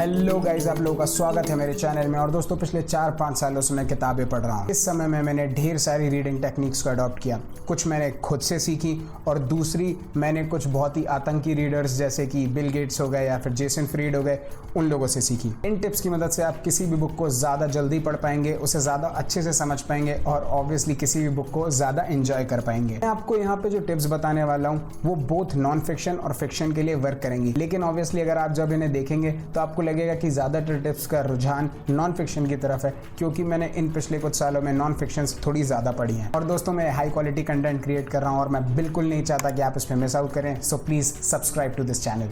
Hello guys, आप लोगों का स्वागत है मेरे चैनल में। और दोस्तों, पिछले 4-5 सालों से मैं किताबें पढ़ रहा हूँ। इस समय में मैंने ढेर सारी रीडिंग टेक्निक्स को अडॉप्ट किया। कुछ मैंने खुद से सीखी और दूसरी मैंने कुछ बहुत ही आतंकी रीडर्स जैसे कि बिल गेट्स हो गए या फिर जेसन फ्रीड हो गए, उन लोगों से सीखी। इन टिप्स की मदद से आप किसी भी बुक को ज़्यादा जल्दी पढ़ पाएंगे, उसे ज़्यादा अच्छे से समझ पाएंगे और ऑब्वियसली किसी भी बुक को ज़्यादा एंजॉय कर पाएंगे। मैं आपको यहाँ पे जो टिप्स बताने वाला हूँ वो बोथ नॉन फिक्शन और फिक्शन के लिए वर्क करेंगी। लेकिन ऑब्वियसली अगर आप जब इन्हें देखेंगे तो आपको लगेगा कि ज़्यादा टिप्स का रुझान नॉन फिक्शन की तरफ है, क्योंकि मैंने इन पिछले कुछ सालों में नॉन फिक्शन थोड़ी ज़्यादा पढ़ी हैं। और दोस्तों, मैं हाई क्वालिटी कंटेंट क्रिएट कर रहा हूँ और मैं बिल्कुल नहीं चाहता कि आप इसमें मिस आउट करें। So please subscribe to this channel.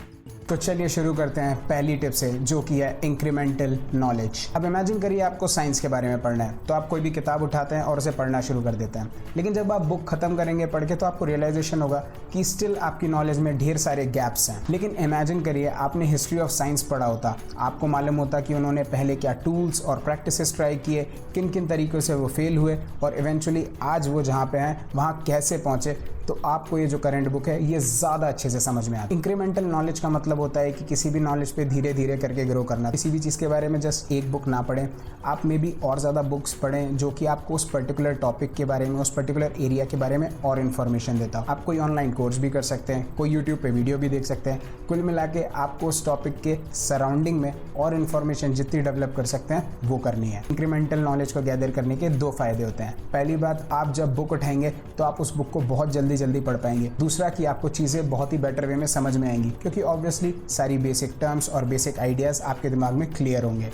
तो चलिए शुरू करते हैं पहली टिप से, जो कि है इंक्रीमेंटल नॉलेज। अब इमेजिन करिए आपको साइंस के बारे में पढ़ना है, तो आप कोई भी किताब उठाते हैं और उसे पढ़ना शुरू कर देते हैं। लेकिन जब आप बुक खत्म करेंगे पढ़ के, तो आपको रियलाइजेशन होगा कि स्टिल आपकी नॉलेज में ढेर सारे गैप्स हैं। लेकिन इमेजिन करिए आपने हिस्ट्री ऑफ साइंस पढ़ा होता, आपको मालूम होता कि उन्होंने पहले क्या टूल्स और प्रैक्टिसेस ट्राई किए, किन किन तरीक़ों से वो फेल हुए और इवेंचुअली आज वो जहाँ पे हैं वहाँ कैसे पहुँचे। तो आपको ये जो करंट बुक है ये ज़्यादा अच्छे से समझ में आता है। इंक्रीमेंटल नॉलेज का मतलब होता है कि किसी भी नॉलेज पे धीरे धीरे करके ग्रो करना। किसी भी चीज़ के बारे में जस्ट एक बुक ना पढ़ें, आप में भी और ज़्यादा बुक्स पढ़ें जो कि आपको उस पर्टिकुलर टॉपिक के बारे में, उस पर्टिकुलर एरिया के बारे में और इन्फॉर्मेशन देता हो। आप कोई ऑनलाइन कोर्स भी कर सकते हैं, कोई यूट्यूब पे वीडियो भी देख सकते हैं। कुल मिला के आपको उस टॉपिक के सराउंडिंग में और इन्फॉर्मेशन जितनी डेवलप कर सकते हैं वो करनी है। इंक्रीमेंटल नॉलेज को गैदर करने के दो फायदे होते हैं। पहली बात, आप जब बुक उठाएंगे तो आप उस बुक को बहुत जल्दी पढ़ पाएंगे। दूसरा कि आपको चीज़ें बहुत ही बेटर वे में समझ में आएंगी, क्योंकि ऑब्वियसली सारी बेसिक टर्म्स और बेसिक आइडियाज़ आपके दिमाग में क्लियर होंगे।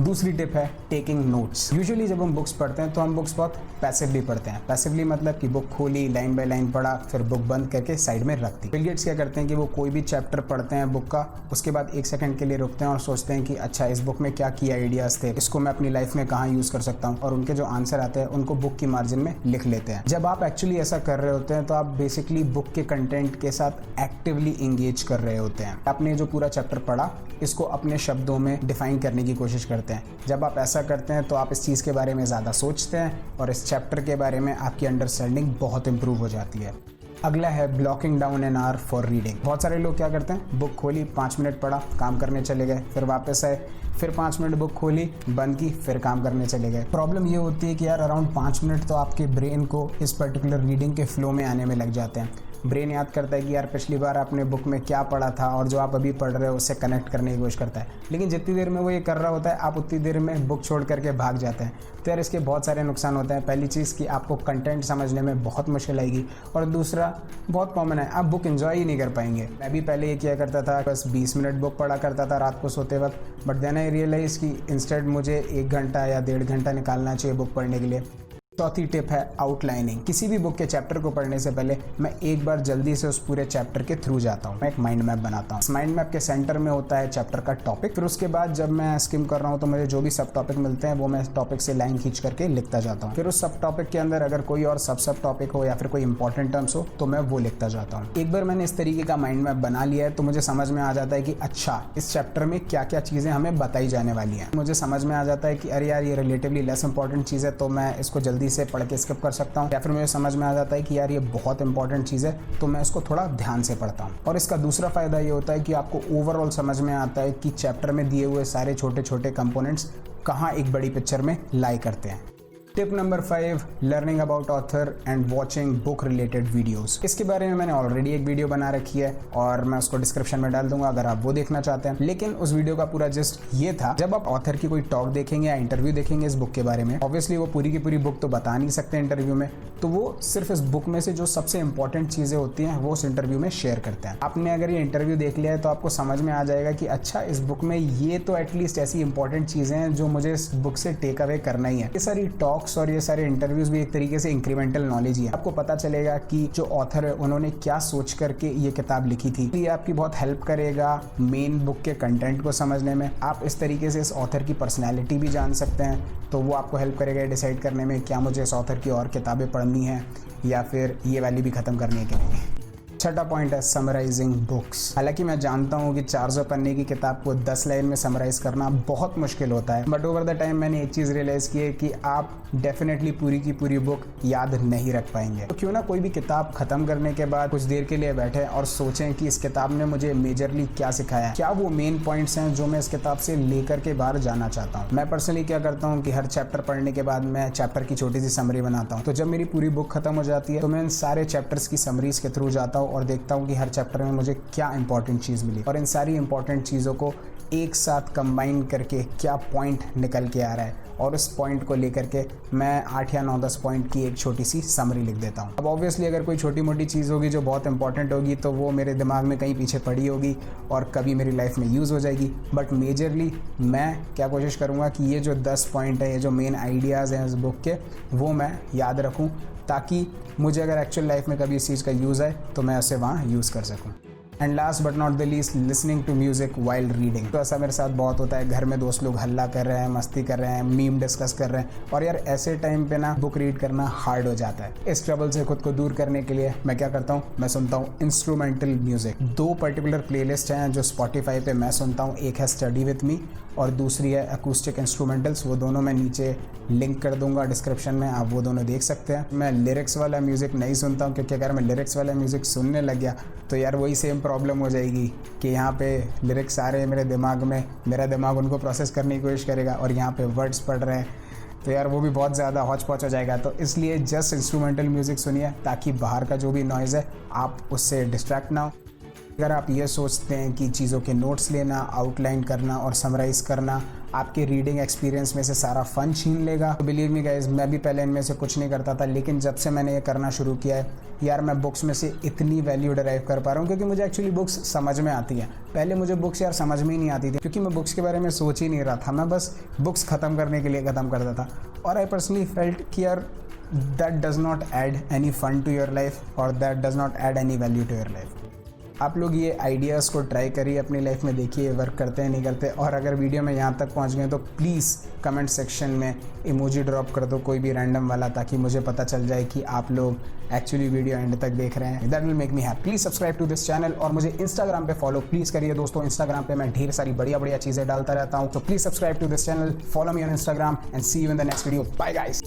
दूसरी टिप है टेकिंग नोट्स। यूजुअली जब हम बुक्स पढ़ते हैं तो हम बुक्स बहुत पैसिवली पढ़ते हैं। पैसिवली मतलब कि बुक खोली, लाइन बाय लाइन पढ़ा, फिर बुक बंद करके साइड में रख दी। बिल गेट्स क्या करते हैं कि वो कोई भी चैप्टर पढ़ते हैं बुक का, उसके बाद 1 सेकंड के लिए रुकते हैं और सोचते हैं कि अच्छा, इस बुक में क्या की आइडियाज़ थे, इसको मैं अपनी लाइफ में कहाँ यूज़ कर सकता हूँ, और उनके जो आंसर आते हैं उनको बुक की मार्जिन में लिख लेते हैं। जब आप एक्चुअली ऐसा कर रहे होते हैं तो आप बेसिकली बुक के कंटेंट के साथ एक्टिवली इंगेज कर रहे होते हैं। आपने जो पूरा चैप्टर पढ़ा इसको अपने शब्दों में डिफाइन करने की कोशिश करते हैं। जब आप ऐसा करते हैं तो आप इस चीज़ के बारे में ज़्यादा सोचते हैं और इस चैप्टर के बारे में आपकी अंडरस्टैंडिंग बहुत इंप्रूव हो जाती है। अगला है blocking down an hour for reading. बहुत सारे लोग क्या करते हैं, बुक खोली, 5 मिनट पढ़ा, काम करने चले गए, फिर वापस आए, फिर 5 मिनट बुक खोली, बंद की, फिर काम करने चले गए। प्रॉब्लम ये होती है कि यार अराउंड 5 मिनट तो आपके ब्रेन को इस पर्टिकुलर रीडिंग के फ्लो में आने में लग जाते हैं। ब्रेन याद करता है कि यार पिछली बार आपने बुक में क्या पढ़ा था और जो आप अभी पढ़ रहे हो उससे कनेक्ट करने की कोशिश करता है। लेकिन जितनी देर में वो ये कर रहा होता है, आप उतनी देर में बुक छोड़ करके भाग जाते हैं। तो यार इसके बहुत सारे नुकसान होते हैं। पहली चीज़ कि आपको कंटेंट समझने में बहुत मुश्किल आएगी, और दूसरा बहुत कॉमन है, आप बुक एंजॉय ही नहीं कर पाएंगे। मैं भी पहले ये किया करता था, बस 20 मिनट बुक पढ़ा करता था रात को सोते वक्त, बट देन आई रियलाइज़ कि इंस्टेड मुझे 1 घंटा या 1.5 घंटा निकालना चाहिए बुक पढ़ने के लिए। चौथी टिप है आउटलाइनिंग। किसी भी बुक के चैप्टर को पढ़ने से पहले मैं एक बार जल्दी से उस पूरे चैप्टर के थ्रू जाता हूँ। मैं एक माइंड मैप बनाता हूँ। इस माइंड मैप के सेंटर में होता है चैप्टर का टॉपिक। फिर उसके बाद जब मैं स्किम कर रहा हूँ तो मुझे जो भी सब टॉपिक मिलते हैं वो मैं टॉपिक से लाइन खींच करके लिखता जाता हूँ। फिर उस सब टॉपिक के अंदर अगर कोई और सब टॉपिक हो या फिर कोई इंपॉर्टेंट टर्म्स हो तो मैं वो लिखता जाता हूँ। एक बार मैंने इस तरीके का माइंड मैप बना लिया है तो मुझे समझ में आ जाता है कि अच्छा, इस चैप्टर में क्या क्या चीज़ें हमें बताई जाने वाली हैं। मुझे समझ में आ जाता है कि अरे यार, ये रिलेटिवली लेस इंपॉर्टेंट चीज़ है तो मैं इसको जल्दी से पढ़ के स्किप कर सकता हूँ, या फिर मुझे समझ में आ जाता है कि यार ये बहुत इंपॉर्टेंट चीज़ है तो मैं इसको थोड़ा ध्यान से पढ़ता हूँ। और इसका दूसरा फायदा ये होता है कि आपको ओवरऑल समझ में आता है कि चैप्टर में दिए हुए सारे छोटे छोटे कंपोनेंट्स कहाँ एक बड़ी पिक्चर में लाई करते हैं। Tip number 5, learning about author and watching book related videos. इसके बारे में मैंने ऑलरेडी एक वीडियो बना रखी है और मैं उसको डिस्क्रिप्शन में डाल दूंगा अगर आप वो देखना चाहते हैं। लेकिन उस वीडियो का पूरा जस्ट ये था, जब आप ऑथर की कोई टॉक देखेंगे या इंटरव्यू देखेंगे इस बुक के बारे में, ऑब्वियसली वो पूरी की पूरी बुक तो बता नहीं सकते इंटरव्यू में, तो वो सिर्फ इस बुक में से जो सबसे इंपॉर्टेंट चीज़ें होती हैं वो उस इंटरव्यू में शेयर करते हैं। आपने अगर ये इंटरव्यू देख लिया है तो आपको समझ में आ जाएगा कि अच्छा, इस बुक में ये तो एटलीस्ट ऐसी इंपॉर्टेंट चीज़ें हैं जो मुझे इस बुक से टेक अवे करना ही है। ये सारी टॉक्स और ये सारे इंटरव्यूज भी एक तरीके से इंक्रीमेंटल नॉलेज ही है। आपको पता चलेगा कि जो ऑथर है उन्होंने क्या सोच करके ये किताब लिखी थी। ये आपकी बहुत हेल्प करेगा मेन बुक के कंटेंट को समझने में। आप इस तरीके से इस ऑथर की पर्सनैलिटी भी जान सकते हैं, तो वो आपको हेल्प करेगा डिसाइड करने में क्या मुझे इस ऑथर की और किताबें पढ़नी है या फिर ये वाली भी ख़त्म करनी है कि नहीं। छठा पॉइंट है समराइजिंग बुक्स। हालांकि मैं जानता हूँ कि 400 पन्ने की किताब को 10 लाइन में समराइज करना बहुत मुश्किल होता है, बट ओवर द टाइम मैंने एक चीज़ रियलाइज़ की है कि आप डेफिनेटली पूरी की पूरी बुक याद नहीं रख पाएंगे। तो क्यों ना कोई भी किताब खत्म करने के बाद कुछ देर के लिए बैठे और सोचें कि इस किताब ने मुझे मेजरली क्या सिखाया, क्या वो मेन पॉइंट्स हैं जो मैं इस किताब से लेकर के बाहर जाना चाहता हूँ। मैं पर्सनली क्या करता हूँ कि हर चैप्टर पढ़ने के बाद मैं चैप्टर की छोटी सी समरी बनाता हूँ। तो जब मेरी पूरी बुक खत्म हो जाती है तो मैं इन सारे चैप्टर्स की समरीज के थ्रू जाता हूँ और देखता हूँ कि हर चैप्टर में मुझे क्या इंपॉर्टेंट चीज़ मिली और इन सारी इंपॉर्टेंट चीज़ों को एक साथ कंबाइन करके क्या पॉइंट निकल के आ रहा है और उस पॉइंट को लेकर के मैं 8 या 9-10 पॉइंट की एक छोटी सी समरी लिख देता हूँ। अब ऑब्वियसली अगर कोई छोटी मोटी चीज़ होगी जो बहुत इंपॉर्टेंट होगी तो वो मेरे दिमाग में कहीं पीछे पड़ी होगी और कभी मेरी लाइफ में यूज़ हो जाएगी, बट मेजरली मैं क्या कोशिश करूँगा कि ये जो 10 पॉइंट है, ये जो मेन आइडियाज़ हैं इस बुक के, वो मैं याद रखूँ ताकि मुझे अगर एक्चुअल लाइफ में कभी इस चीज़ का यूज़ आए तो मैं उसे वहाँ यूज़ कर सकूँ। And last but not the least, listening to music while reading. तो ऐसा मेरे साथ बहुत होता है, घर में दोस्त लोग हल्ला कर रहे हैं, मस्ती कर रहे हैं, मीम डिस्कस कर रहे हैं और यार ऐसे टाइम पे ना बुक रीड करना हार्ड हो जाता है। इस ट्रबल से खुद को दूर करने के लिए मैं क्या करता हूँ, मैं सुनता हूँ इंस्ट्रूमेंटल म्यूजिक। 2 पर्टिकुलर प्लेलिस्ट हैं जो स्पॉटिफाई पे मैं सुनता हूँ, एक है स्टडी विथ मी और दूसरी है अकूस्टिक इंस्ट्रूमेंटल्स। वो दोनों मैं नीचे लिंक कर दूंगा डिस्क्रिप्शन में, आप वो दोनों देख सकते हैं। मैं लिरिक्स वाला म्यूज़िक नहीं सुनता हूँ क्योंकि अगर मैं लिरिक्स वाला म्यूज़िक सुनने लग गया तो यार वही सेम प्रॉब्लम हो जाएगी कि यहाँ पे लिरिक्स आ रहे हैं मेरे दिमाग में, मेरा दिमाग उनको प्रोसेस करने की कोशिश करेगा और यहाँ पे वर्ड्स पढ़ रहे हैं तो यार वो भी बहुत ज़्यादा हौच पौच हो जाएगा। तो इसलिए जस्ट इंस्ट्रूमेंटल म्यूज़िक सुनिए ताकि बाहर का जो भी नॉइज़ है आप उससे डिस्ट्रैक्ट ना हो। अगर आप ये सोचते हैं कि चीज़ों के नोट्स लेना, आउटलाइन करना और समराइज़ करना आपके रीडिंग एक्सपीरियंस में से सारा फ़न छीन लेगा, तो बिलीव मी गाइस, मैं भी पहले इनमें से कुछ नहीं करता था, लेकिन जब से मैंने ये करना शुरू किया है यार मैं बुक्स में से इतनी वैल्यू डिराइव कर पा रहा हूँ क्योंकि मुझे एक्चुअली बुक्स समझ में आती है। पहले मुझे बुक्स यार समझ में ही नहीं आती थी क्योंकि मैं बुक्स के बारे में सोच ही नहीं रहा था, मैं बस बुक्स ख़त्म करने के लिए ख़त्म करता था और आई पर्सनली फेल्ट कि यार that does not add any fun to your life और that does not add any value to your life. आप लोग ये आइडियाज़ को ट्राई करिए, अपनी लाइफ में देखिए वर्क करते हैं नहीं करते। और अगर वीडियो में यहाँ तक पहुँच गए तो प्लीज़ कमेंट सेक्शन में इमोजी ड्रॉप कर दो कोई भी रैंडम वाला, ताकि मुझे पता चल जाए कि आप लोग एक्चुअली वीडियो एंड तक देख रहे हैं। That will make me happy. Please subscribe to this channel और मुझे इंस्टाग्राम पे फॉलो प्लीज़ करिए दोस्तों। इंस्टाग्राम पे मैं ढेर सारी बढ़िया चीज़ें डालता रहता हूँ, तो please subscribe to this channel, follow me on Instagram and see you in the next video. Bye guys.